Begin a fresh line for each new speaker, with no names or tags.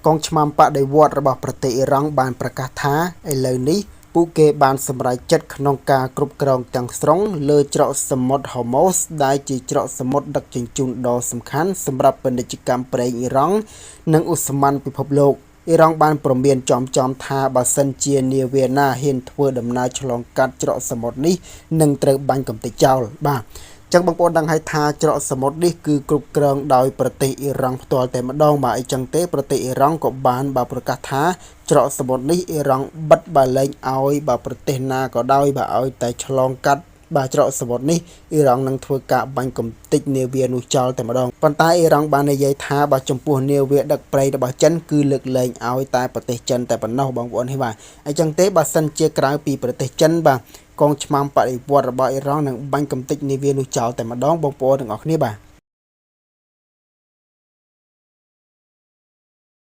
កងឆ្មាំបដិវត្តន៍របស់ប្រទេសអ៊ីរ៉ង់បានប្រកាសថាឥឡូវនេះពួកគេបានសម្រេចចិត្តក្នុងការគ្រប់គ្រងទាំងស្រុងលើច្រកសមុទ្រ Hormuz ដែលជាច្រកសមុទ្រដឹកជញ្ជូនដ៏សំខាន់សម្រាប់ពាណិជ្ជកម្មប្រេងអ៊ីរ៉ង់និងឧស្ម័នពិភពលោកអ៊ីរ៉ង់បានព្រមានចំថាបើសិនជានាវាណាហ៊ានធ្វើដំណើរឆ្លងកាត់ច្រកសមុទ្រនេះនឹងត្រូវបាញ់កំទេចចោលបាទចឹងបងប្អូនដឹងហើយថាច្រកសមុទ្រនេះគឺគ្រប់គ្រងដោយប្រទេសអ៊ីរ៉ង់ផ្ទាល់តែម្ដងបាទអីចឹងទេប្រទេសអ៊ីរ៉ង់ក៏បានប្រកាសថាច្រកសមុទ្រនេះអ៊ីរ៉ង់បិទបើលែងឲ្យប្រទេសណាក៏ដោយឲ្យតែឆ្លងកាត់ច្រកសមុទ្រនេះអ៊ីរ៉ង់នឹងធ្វើការបាញ់កំទេចនាវានោះចោលតែម្ដងប៉ុន្តែអ៊ីរ៉ង់បាននិយាយថាចំពោះនាវាដឹកប្រេងរបស់ចិនគឺលើកលែងឲ្យតែប្រទេសចិនតែប៉ុណ្ណោះបងប្អូនហេបាទអញ្ចឹងទេបើសិនជាក្រៅពីប្រទេសចិនកងឆ្មាំបដិវត្តន៍របស់អ៊ីរ៉ង់នឹងបាញ់កំទេចនាវានោះចោលតែម្ដងបងប្អូនទាំងអស់គ្នាបាទ